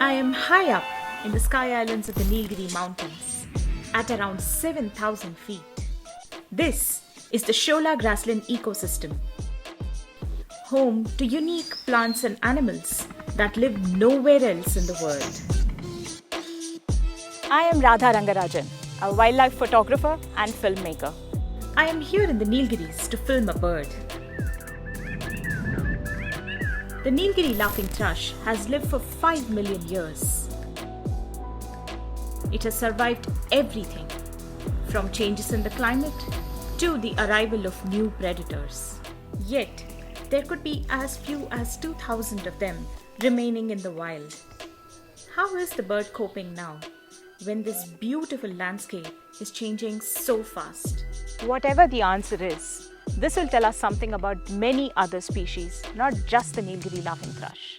I am high up in the sky islands of the Nilgiri Mountains at around 7,000 feet. This is the Shola grassland ecosystem, home to unique plants and animals that live nowhere else in the world. I am Radha Rangarajan, a wildlife photographer and filmmaker. I am here in the Nilgiris to film a bird. The Nilgiri Laughingthrush has lived for 5 million years. It has survived everything, from changes in the climate to the arrival of new predators. Yet, there could be as few as 2,000 of them remaining in the wild. How is the bird coping now, when this beautiful landscape is changing so fast? Whatever the answer is, this will tell us something about many other species, not just the Nilgiri Laughingthrush.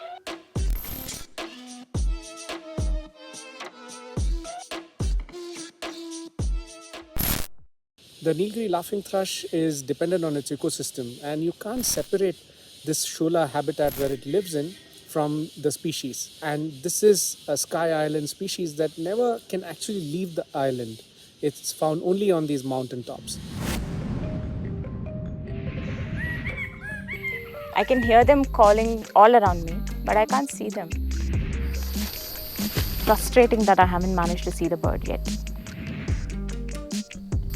The Nilgiri Laughingthrush is dependent on its ecosystem, and you can't separate this Shola habitat where it lives in from the species. And this is a sky island species that never can actually leave the island. It's found only on these mountaintops. I can hear them calling all around me, but I can't see them. Frustrating that I haven't managed to see the bird yet.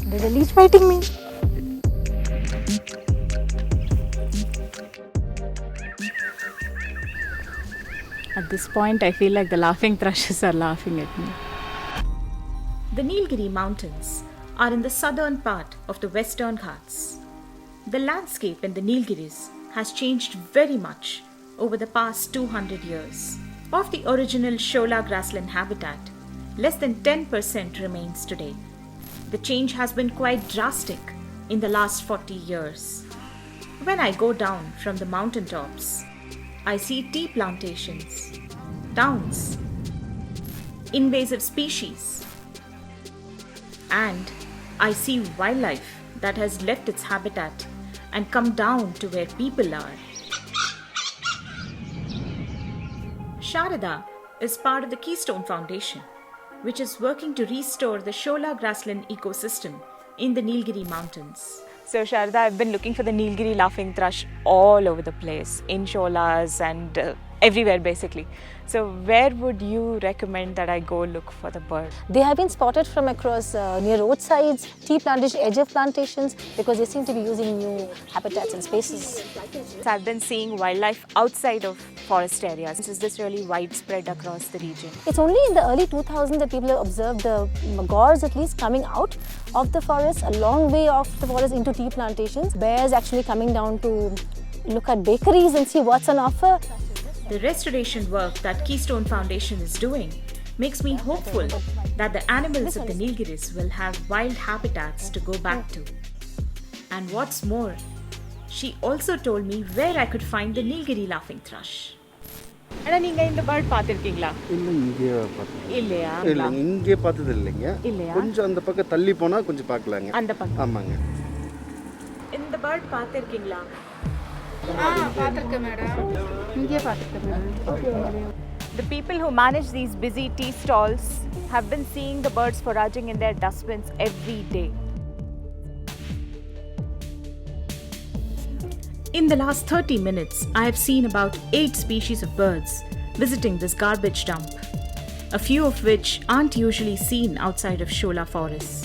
They're really fighting me. At this point, I feel like the laughing thrushes are laughing at me. The Nilgiri Mountains are in the southern part of the Western Ghats. The landscape in the Nilgiris has changed very much over the past 200 years. Of the original Shola grassland habitat, less than 10% remains today. The change has been quite drastic in the last 40 years. When I go down from the mountaintops, I see tea plantations, towns, invasive species, and I see wildlife that has left its habitat and come down to where people are. Sharada is part of the Keystone Foundation, which is working to restore the Shola grassland ecosystem in the Nilgiri Mountains. So Sharda, I've been looking for the Nilgiri Laughingthrush all over the place, in Sholas and everywhere basically. So where would you recommend that I go look for the bird? They have been spotted from across near roadsides, tea plantation, edge of plantations, because they seem to be using new habitats and spaces. So I've been seeing wildlife outside of forest areas. Is this really widespread across the region? It's only in the early 2000s that people have observed the gores at least coming out of the forest, a long way off the forest into tea plantations. Bears actually coming down to look at bakeries and see what's on offer. The restoration work that Keystone Foundation is doing makes me hopeful that the animals of the Nilgiris will have wild habitats to go back to. And what's more, she also told me where I could find the Nilgiri Laughingthrush. And நீங்க இந்த bird பாத்திருக்கீங்களா? இல்ல இங்கே பார்த்தது இல்லையா? இல்ல இங்கே பார்த்தது இல்லைங்க. இல்லையா? கொஞ்சம் அந்த பக்கம் தள்ளி போனா கொஞ்சம் பார்க்கலாங்க. அந்த பக்கம். ஆமாங்க. இந்த bird பாத்திருக்கீங்களா? பார்த்திருக்கேன் மேடம். இங்கே பார்த்திருக்கேன் madam. The people who manage these busy tea stalls have been seeing the birds foraging in their dustbins every day. In the last 30 minutes, I have seen about 8 species of birds visiting this garbage dump, a few of which aren't usually seen outside of Shola Forest.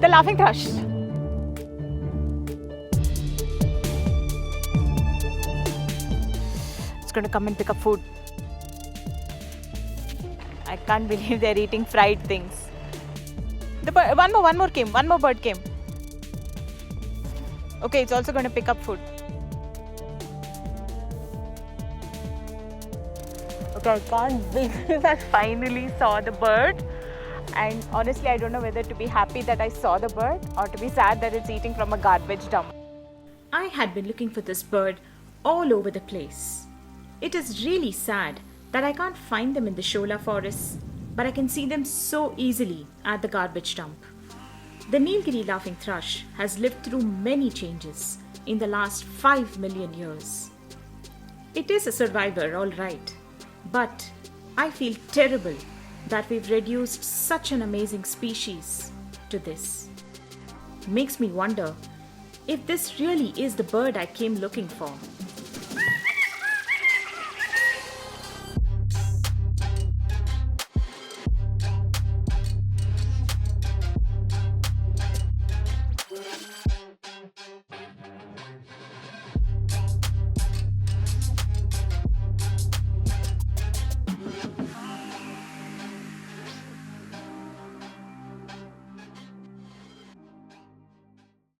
The laughingthrush. It's going to come and pick up food. I can't believe they're eating fried things. The bird, one more came. One more bird came. Okay, it's also going to pick up food. Okay, I can't believe I finally saw the bird. And honestly, I don't know whether to be happy that I saw the bird or to be sad that it's eating from a garbage dump. I had been looking for this bird all over the place. It is really sad that I can't find them in the Shola forests, but I can see them so easily at the garbage dump. The Nilgiri Laughingthrush has lived through many changes in the last 5 million years. It is a survivor, all right, but I feel terrible that we've reduced such an amazing species to this. Makes me wonder if this really is the bird I came looking for.